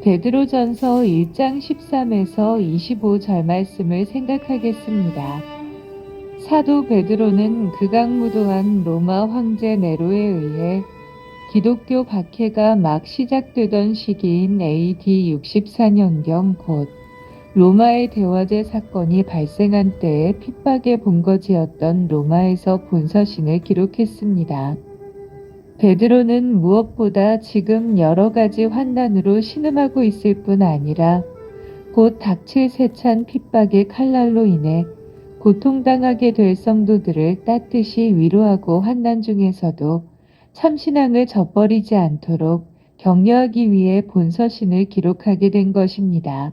베드로전서 1장 13에서 25절 말씀을 생각하겠습니다. 사도 베드로는 극악무도한 로마 황제 네로에 의해 기독교 박해가 막 시작되던 시기인 AD 64년경 곧 로마의 대화제 사건이 발생한 때에 핍박의 본거지였던 로마에서 본 서신을 기록했습니다. 베드로는 무엇보다 지금 여러 가지 환난으로 신음하고 있을 뿐 아니라 곧 닥칠 세찬 핍박의 칼날로 인해 고통당하게 될 성도들을 따뜻이 위로하고 환난 중에서도 참신앙을 저버리지 않도록 격려하기 위해 본서신을 기록하게 된 것입니다.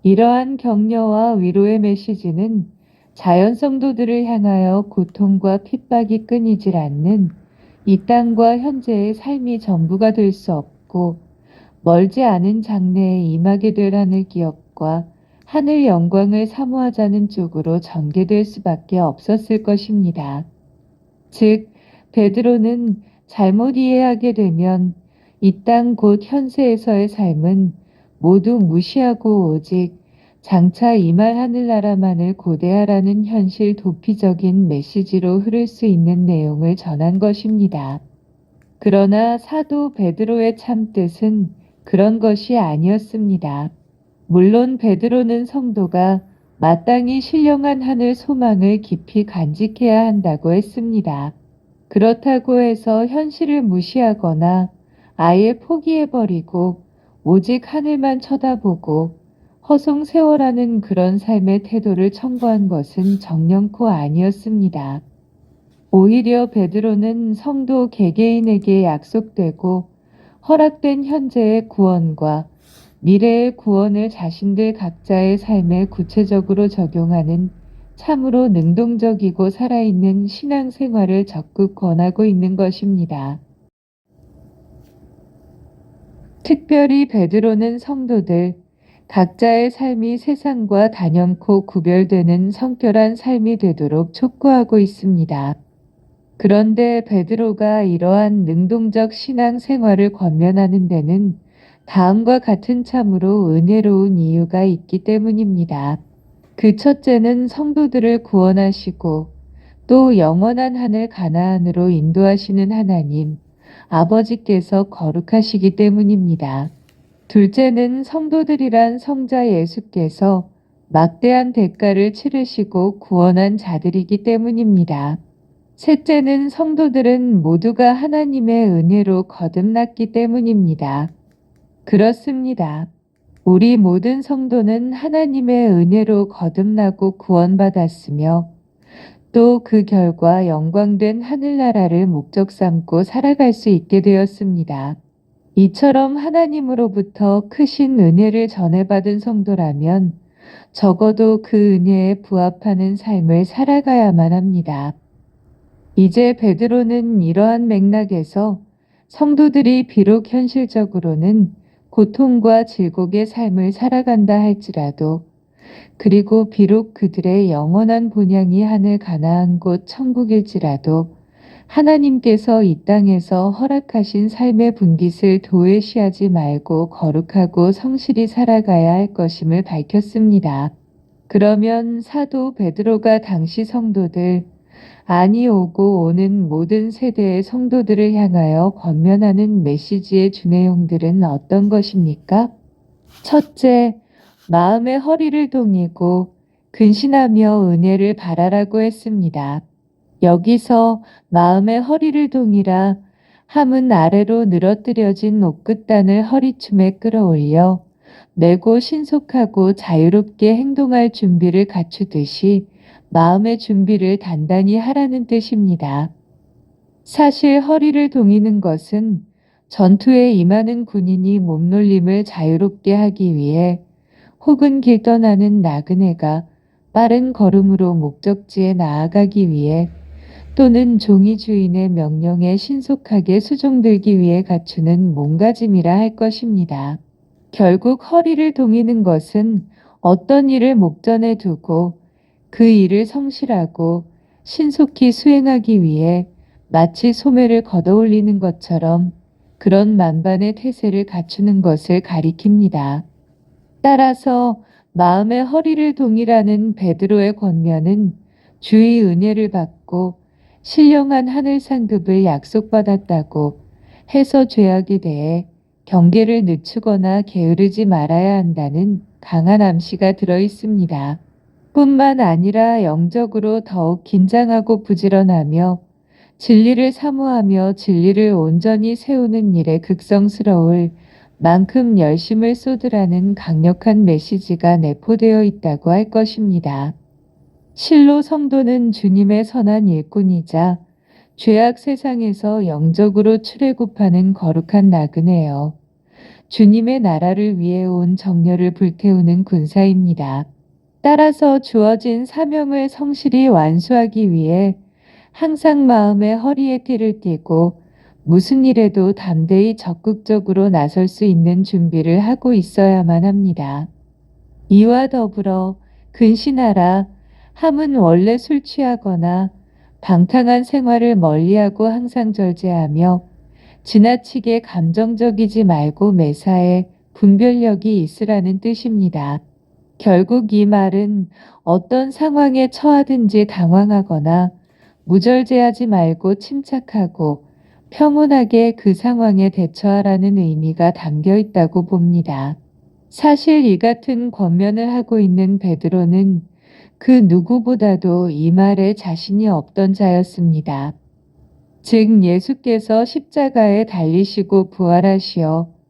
이러한 격려와 위로의 메시지는 자연 성도들을 향하여 고통과 핍박이 끊이질 않는 이 땅과 현재의 삶이 전부가 될 수 없고 멀지 않은 장래에 임하게 될 하늘 기업과 하늘 영광을 사모하자는 쪽으로 전개될 수밖에 없었을 것입니다. 즉, 베드로는 잘못 이해하게 되면 이 땅 곧 현세에서의 삶은 모두 무시하고 오직 장차 임할 하늘나라만을 고대하라는 현실 도피적인 메시지로 흐를 수 있는 내용을 전한 것입니다. 그러나 사도 베드로의 참뜻은 그런 것이 아니었습니다. 물론 베드로는 성도가 마땅히 신령한 하늘 소망을 깊이 간직해야 한다고 했습니다. 그렇다고 해서 현실을 무시하거나 아예 포기해버리고 오직 하늘만 쳐다보고 허송세월하는 그런 삶의 태도를 청구한 것은 정령코 아니었습니다. 오히려 베드로는 성도 개개인에게 약속되고 허락된 현재의 구원과 미래의 구원을 자신들 각자의 삶에 구체적으로 적용하는 참으로 능동적이고 살아있는 신앙생활을 적극 권하고 있는 것입니다. 특별히 베드로는 성도들, 각자의 삶이 세상과 단연코 구별되는 성결한 삶이 되도록 촉구하고 있습니다. 그런데 베드로가 이러한 능동적 신앙 생활을 권면하는 데는 다음과 같은 참으로 은혜로운 이유가 있기 때문입니다. 그 첫째는 성도들을 구원하시고 또 영원한 하늘 가나안으로 인도하시는 하나님, 아버지께서 거룩하시기 때문입니다. 둘째는 성도들이란 성자 예수께서 막대한 대가를 치르시고 구원한 자들이기 때문입니다. 셋째는 성도들은 모두가 하나님의 은혜로 거듭났기 때문입니다. 그렇습니다. 우리 모든 성도는 하나님의 은혜로 거듭나고 구원받았으며 또 그 결과 영광된 하늘나라를 목적 삼고 살아갈 수 있게 되었습니다. 이처럼 하나님으로부터 크신 은혜를 전해받은 성도라면 적어도 그 은혜에 부합하는 삶을 살아가야만 합니다. 이제 베드로는 이러한 맥락에서 성도들이 비록 현실적으로는 고통과 질곡의 삶을 살아간다 할지라도 그리고 비록 그들의 영원한 본향이 하늘 가나안 곳 천국일지라도 하나님께서 이 땅에서 허락하신 삶의 분깃을 도외시하지 말고 거룩하고 성실히 살아가야 할 것임을 밝혔습니다. 그러면 사도 베드로가 당시 성도들, 아니 오고 오는 모든 세대의 성도들을 향하여 권면하는 메시지의 주내용들은 어떤 것입니까? 첫째, 마음의 허리를 동이고 근신하며 은혜를 바라라고 했습니다. 여기서 마음의 허리를 동이라 함은 아래로 늘어뜨려진 옷끝단을 허리춤에 끌어올려 매고 신속하고 자유롭게 행동할 준비를 갖추듯이 마음의 준비를 단단히 하라는 뜻입니다. 사실 허리를 동이는 것은 전투에 임하는 군인이 몸놀림을 자유롭게 하기 위해 혹은 길 떠나는 나그네가 빠른 걸음으로 목적지에 나아가기 위해 또는 종이 주인의 명령에 신속하게 수종들기 위해 갖추는 몸가짐이라 할 것입니다. 결국 허리를 동이는 것은 어떤 일을 목전에 두고 그 일을 성실하고 신속히 수행하기 위해 마치 소매를 걷어올리는 것처럼 그런 만반의 태세를 갖추는 것을 가리킵니다. 따라서 마음의 허리를 동이라는 베드로의 권면은 주의 은혜를 받고 신령한 하늘 상급을 약속받았다고 해서 죄악에 대해 경계를 늦추거나 게으르지 말아야 한다는 강한 암시가 들어 있습니다. 뿐만 아니라 영적으로 더욱 긴장하고 부지런하며 진리를 사모하며 진리를 온전히 세우는 일에 극성스러울 만큼 열심을 쏟으라는 강력한 메시지가 내포되어 있다고 할 것입니다. 실로 성도는 주님의 선한 일꾼이자 죄악 세상에서 영적으로 출애굽하는 거룩한 나그네요. 주님의 나라를 위해 온 정열을 불태우는 군사입니다. 따라서 주어진 사명을 성실히 완수하기 위해 항상 마음의 허리에 띠를 띠고 무슨 일에도 담대히 적극적으로 나설 수 있는 준비를 하고 있어야만 합니다. 이와 더불어 근신하라 함은 원래 술 취하거나 방탕한 생활을 멀리하고 항상 절제하며 지나치게 감정적이지 말고 매사에 분별력이 있으라는 뜻입니다. 결국 이 말은 어떤 상황에 처하든지 당황하거나 무절제하지 말고 침착하고 평온하게 그 상황에 대처하라는 의미가 담겨 있다고 봅니다. 사실 이 같은 권면을 하고 있는 베드로는 그 누구보다도 이 말에 자신이 없던 자였습니다. 즉 예수께서 십자가에 달리시고 부활하시어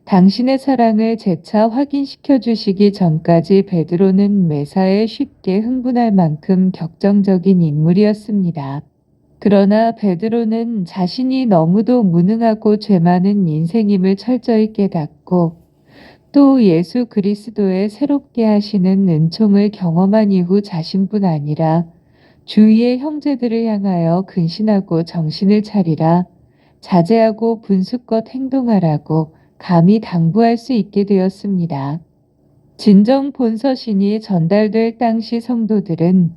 당신의 사랑을 재차 확인시켜 주시기 전까지 베드로는 매사에 쉽게 흥분할 만큼 격정적인 인물이었습니다. 그러나 베드로는 자신이 너무도 무능하고 죄 많은 인생임을 철저히 깨닫고 또 예수 그리스도의 새롭게 하시는 은총을 경험한 이후 자신뿐 아니라 주위의 형제들을 향하여 근신하고 정신을 차리라, 자제하고 분수껏 행동하라고 감히 당부할 수 있게 되었습니다. 진정 본서신이 전달될 당시 성도들은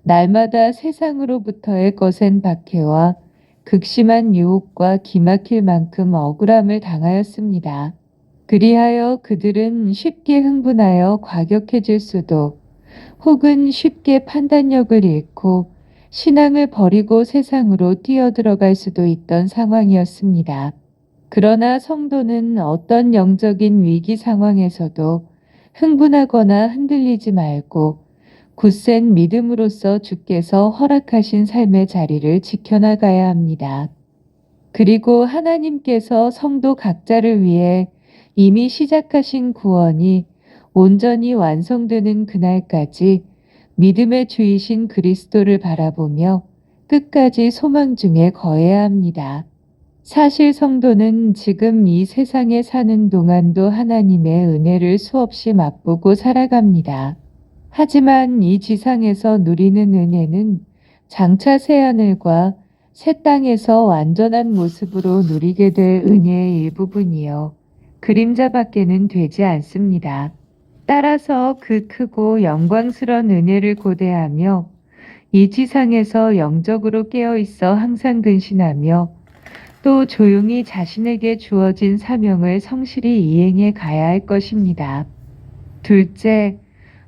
날마다 세상으로부터의 거센 박해와 극심한 유혹과 기막힐 만큼 억울함을 당하였습니다. 그리하여 그들은 쉽게 흥분하여 과격해질 수도 혹은 쉽게 판단력을 잃고 신앙을 버리고 세상으로 뛰어들어갈 수도 있던 상황이었습니다. 그러나 성도는 어떤 영적인 위기 상황에서도 흥분하거나 흔들리지 말고 굳센 믿음으로써 주께서 허락하신 삶의 자리를 지켜나가야 합니다. 그리고 하나님께서 성도 각자를 위해 이미 시작하신 구원이 온전히 완성되는 그날까지 믿음의 주이신 그리스도를 바라보며 끝까지 소망 중에 거해야 합니다. 사실 성도는 지금 이 세상에 사는 동안도 하나님의 은혜를 수없이 맛보고 살아갑니다. 하지만 이 지상에서 누리는 은혜는 장차 새하늘과 새 땅에서 완전한 모습으로 누리게 될 은혜의 일부분이요. 그림자밖에는 되지 않습니다. 따라서 그 크고 영광스러운 은혜를 고대하며 이 지상에서 영적으로 깨어있어 항상 근신하며 또 조용히 자신에게 주어진 사명을 성실히 이행해 가야 할 것입니다. 둘째,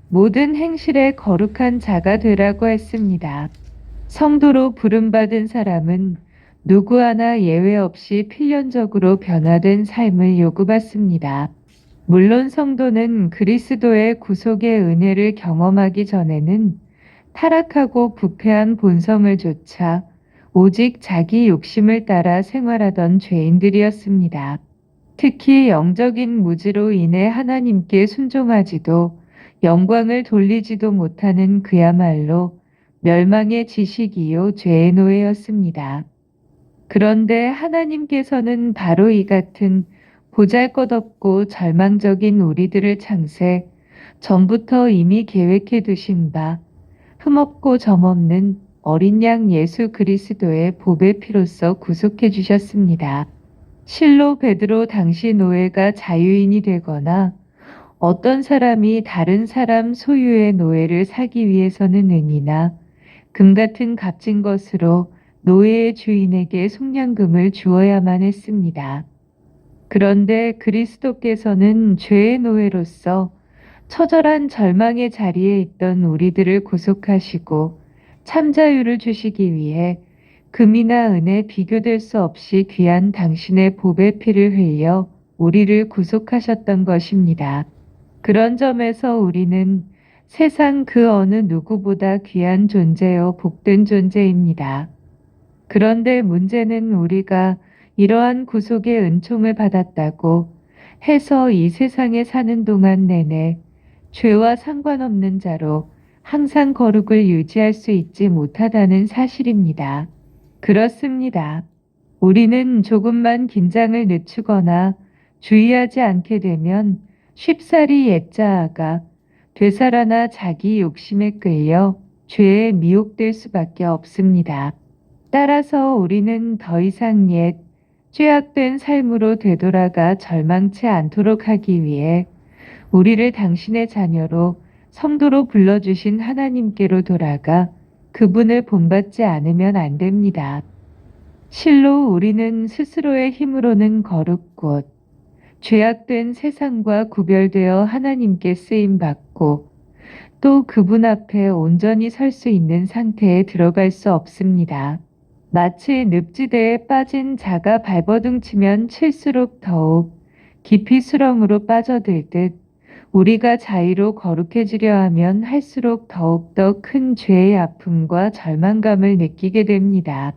모든 행실에 거룩한 자가 되라고 했습니다. 성도로 부름받은 사람은 누구 하나 예외 없이 필연적으로 변화된 삶을 요구받습니다. 물론 성도는 그리스도의 구속의 은혜를 경험하기 전에는 타락하고 부패한 본성을 좇아 오직 자기 욕심을 따라 생활하던 죄인들이었습니다. 특히 영적인 무지로 인해 하나님께 순종하지도 영광을 돌리지도 못하는 그야말로 멸망의 지식이요 죄의 노예였습니다. 그런데 하나님께서는 바로 이 같은 보잘것없고 절망적인 우리들을 창세 전부터 이미 계획해 두신 바 흠없고 점없는 어린 양 예수 그리스도의 보배 피로써 구속해 주셨습니다. 실로 베드로 당시 노예가 자유인이 되거나 어떤 사람이 다른 사람 소유의 노예를 사기 위해서는 은이나 금 같은 값진 것으로 노예의 주인에게 속량금을 주어야만 했습니다. 그런데 그리스도께서는 죄의 노예로서 처절한 절망의 자리에 있던 우리들을 구속하시고 참자유를 주시기 위해 금이나 은에 비교될 수 없이 귀한 당신의 보배 피를 흘려 우리를 구속하셨던 것입니다. 그런 점에서 우리는 세상 그 어느 누구보다 귀한 존재요 복된 존재입니다. 그런데 문제는 우리가 이러한 구속의 은총을 받았다고 해서 이 세상에 사는 동안 내내 죄와 상관없는 자로 항상 거룩을 유지할 수 있지 못하다는 사실입니다. 그렇습니다. 우리는 조금만 긴장을 늦추거나 주의하지 않게 되면 쉽사리 옛자아가 되살아나 자기 욕심에 끌려 죄에 미혹될 수밖에 없습니다. 따라서 우리는 더 이상 옛 죄악된 삶으로 되돌아가 절망치 않도록 하기 위해 우리를 당신의 자녀로 성도로 불러주신 하나님께로 돌아가 그분을 본받지 않으면 안 됩니다. 실로 우리는 스스로의 힘으로는 거룩 곧 죄악된 세상과 구별되어 하나님께 쓰임받고 또 그분 앞에 온전히 설 수 있는 상태에 들어갈 수 없습니다. 마치 늪지대에 빠진 자가 발버둥 치면 칠수록 더욱 깊이 수렁으로 빠져들듯 우리가 자의로 거룩해지려 하면 할수록 더욱더 큰 죄의 아픔과 절망감을 느끼게 됩니다.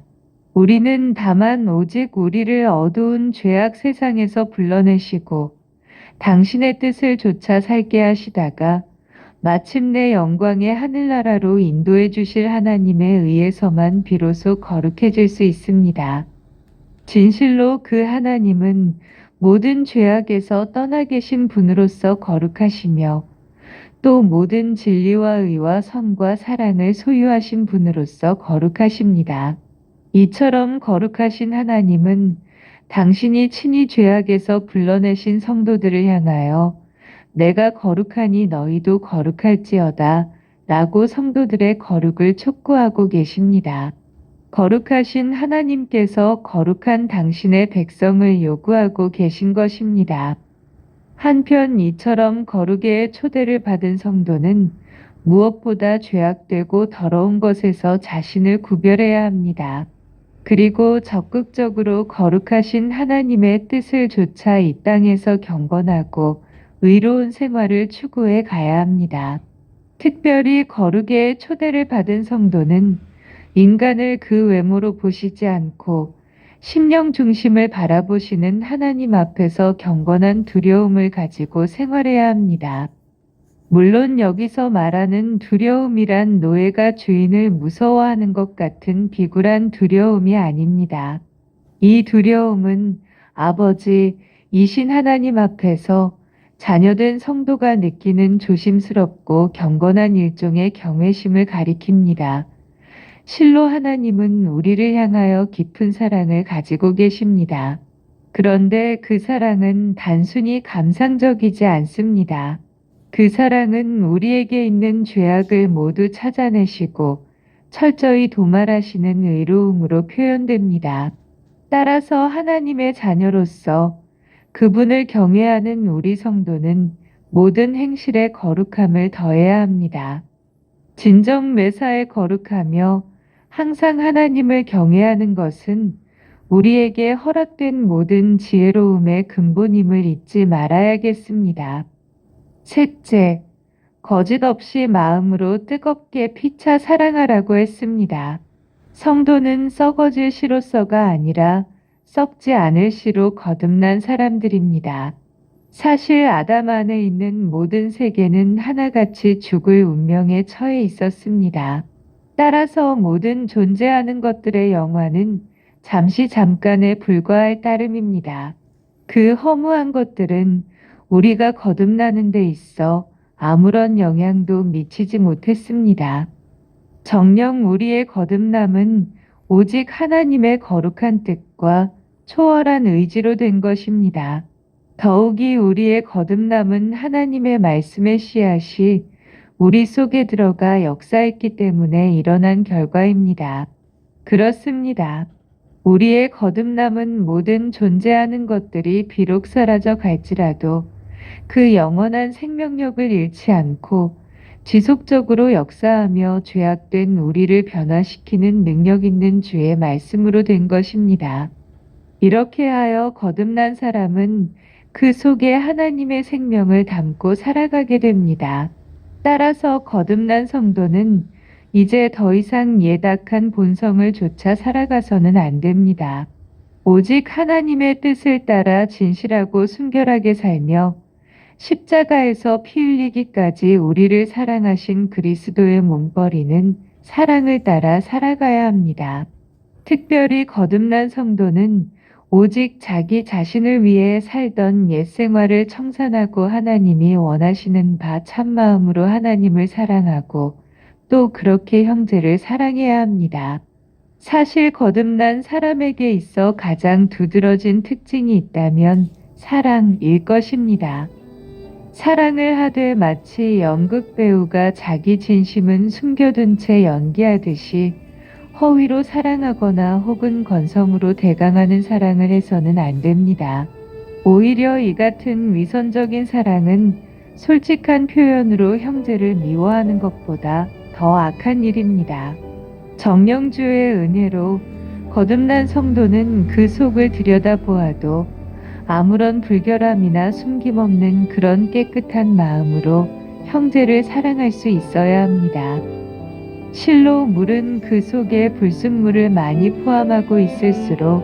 우리는 다만 오직 우리를 어두운 죄악 세상에서 불러내시고 당신의 뜻을 조차 살게 하시다가 마침내 영광의 하늘나라로 인도해 주실 하나님에 의해서만 비로소 거룩해질 수 있습니다. 진실로 그 하나님은 모든 죄악에서 떠나 계신 분으로서 거룩하시며 또 모든 진리와 의와 선과 사랑을 소유하신 분으로서 거룩하십니다. 이처럼 거룩하신 하나님은 당신이 친히 죄악에서 불러내신 성도들을 향하여 내가 거룩하니 너희도 거룩할지어다 라고 성도들의 거룩을 촉구하고 계십니다. 거룩하신 하나님께서 거룩한 당신의 백성을 요구하고 계신 것입니다. 한편 이처럼 거룩의 초대를 받은 성도는 무엇보다 죄악되고 더러운 것에서 자신을 구별해야 합니다. 그리고 적극적으로 거룩하신 하나님의 뜻을 조차 이 땅에서 경건하고 의로운 생활을 추구해 가야 합니다. 특별히 거룩의 초대를 받은 성도는 인간을 그 외모로 보시지 않고 심령 중심을 바라보시는 하나님 앞에서 경건한 두려움을 가지고 생활해야 합니다. 물론 여기서 말하는 두려움이란 노예가 주인을 무서워하는 것 같은 비굴한 두려움이 아닙니다. 이 두려움은 아버지이신 하나님 앞에서 자녀된 성도가 느끼는 조심스럽고 경건한 일종의 경외심을 가리킵니다. 실로 하나님은 우리를 향하여 깊은 사랑을 가지고 계십니다. 그런데 그 사랑은 단순히 감상적이지 않습니다. 그 사랑은 우리에게 있는 죄악을 모두 찾아내시고 철저히 도말하시는 의로움으로 표현됩니다. 따라서 하나님의 자녀로서 그분을 경외하는 우리 성도는 모든 행실에 거룩함을 더해야 합니다. 진정 매사에 거룩하며 항상 하나님을 경외하는 것은 우리에게 허락된 모든 지혜로움의 근본임을 잊지 말아야겠습니다. 셋째, 거짓 없이 마음으로 뜨겁게 피차 사랑하라고 했습니다. 성도는 썩어질 씨로서가 아니라 썩지 않을 씨로 거듭난 사람들입니다. 사실 아담 안에 있는 모든 세계는 하나같이 죽을 운명에 처해 있었습니다. 따라서 모든 존재하는 것들의 영화는 잠시 잠깐에 불과할 따름입니다. 그 허무한 것들은 우리가 거듭나는 데 있어 아무런 영향도 미치지 못했습니다. 정녕 우리의 거듭남은 오직 하나님의 거룩한 뜻과 초월한 의지로 된 것입니다. 더욱이 우리의 거듭남은 하나님의 말씀의 씨앗이 우리 속에 들어가 역사했기 때문에 일어난 결과입니다. 그렇습니다. 우리의 거듭남은 모든 존재하는 것들이 비록 사라져 갈지라도 그 영원한 생명력을 잃지 않고 지속적으로 역사하며 죄악된 우리를 변화시키는 능력 있는 주의 말씀으로 된 것입니다. 이렇게 하여 거듭난 사람은 그 속에 하나님의 생명을 담고 살아가게 됩니다. 따라서 거듭난 성도는 이제 더 이상 예닥한 본성을 좇아 살아가서는 안 됩니다. 오직 하나님의 뜻을 따라 진실하고 순결하게 살며 십자가에서 피 흘리기까지 우리를 사랑하신 그리스도의 몸버리는 사랑을 따라 살아가야 합니다. 특별히 거듭난 성도는 오직 자기 자신을 위해 살던 옛 생활을 청산하고 하나님이 원하시는 바 참마음으로 하나님을 사랑하고 또 그렇게 형제를 사랑해야 합니다. 사실 거듭난 사람에게 있어 가장 두드러진 특징이 있다면 사랑일 것입니다. 사랑을 하되 마치 연극 배우가 자기 진심은 숨겨둔 채 연기하듯이 허위로 사랑하거나 혹은 건성으로 대강하는 사랑을 해서는 안 됩니다. 오히려 이 같은 위선적인 사랑은 솔직한 표현으로 형제를 미워하는 것보다 더 악한 일입니다. 정령주의 은혜로 거듭난 성도는 그 속을 들여다보아도 아무런 불결함이나 숨김없는 그런 깨끗한 마음으로 형제를 사랑할 수 있어야 합니다. 실로 물은 그 속에 불순물을 많이 포함하고 있을수록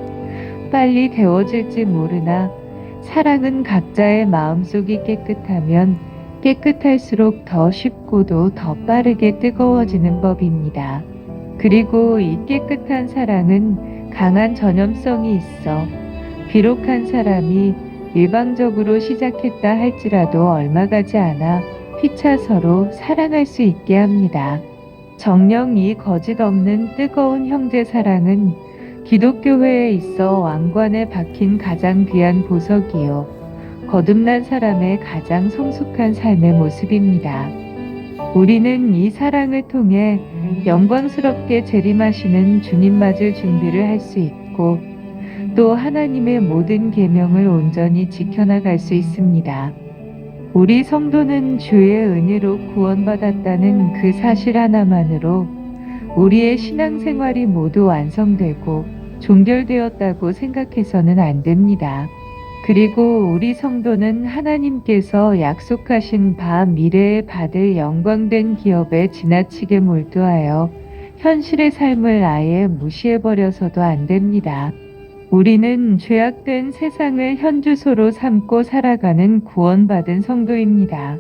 빨리 데워질지 모르나 사랑은 각자의 마음속이 깨끗하면 깨끗할수록 더 쉽고도 더 빠르게 뜨거워지는 법입니다. 그리고 이 깨끗한 사랑은 강한 전염성이 있어 비록 한 사람이 일방적으로 시작했다 할지라도 얼마 가지 않아 피차 서로 사랑할 수 있게 합니다. 정녕 이 거짓 없는 뜨거운 형제 사랑은 기독교회에 있어 왕관에 박힌 가장 귀한 보석이요 거듭난 사람의 가장 성숙한 삶의 모습입니다. 우리는 이 사랑을 통해 영광스럽게 재림하시는 주님 맞을 준비를 할 수 있고 또 하나님의 모든 계명을 온전히 지켜나갈 수 있습니다. 우리 성도는 주의 은혜로 구원받았다는 그 사실 하나만으로 우리의 신앙생활이 모두 완성되고 종결되었다고 생각해서는 안 됩니다. 그리고 우리 성도는 하나님께서 약속하신 바 미래에 받을 영광된 기업에 지나치게 몰두하여 현실의 삶을 아예 무시해버려서도 안 됩니다. 우리는 죄악된 세상을 현주소로 삼고 살아가는 구원받은 성도입니다.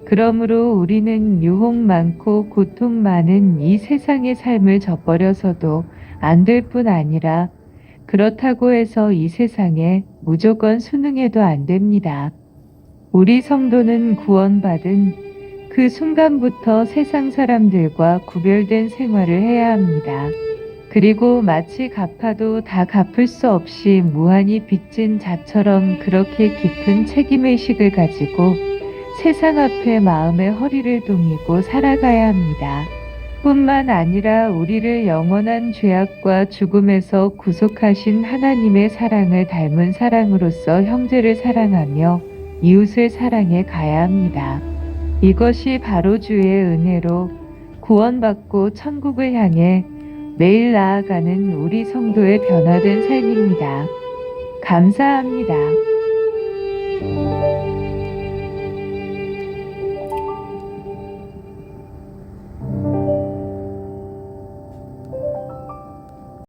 그러므로 우리는 유혹 많고 고통 많은 이 세상의 삶을 져버려서도 안 될 뿐 아니라 그렇다고 해서 이 세상에 무조건 순응해도 안 됩니다. 우리 성도는 구원받은 그 순간부터 세상 사람들과 구별된 생활을 해야 합니다. 그리고 마치 갚아도 다 갚을 수 없이 무한히 빚진 자처럼 그렇게 깊은 책임의식을 가지고 세상 앞에 마음의 허리를 동이고 살아가야 합니다. 뿐만 아니라 우리를 영원한 죄악과 죽음에서 구속하신 하나님의 사랑을 닮은 사랑으로서 형제를 사랑하며 이웃을 사랑해 가야 합니다. 이것이 바로 주의 은혜로 구원받고 천국을 향해 매일 나아가는 우리 성도의 변화된 삶입니다. 감사합니다.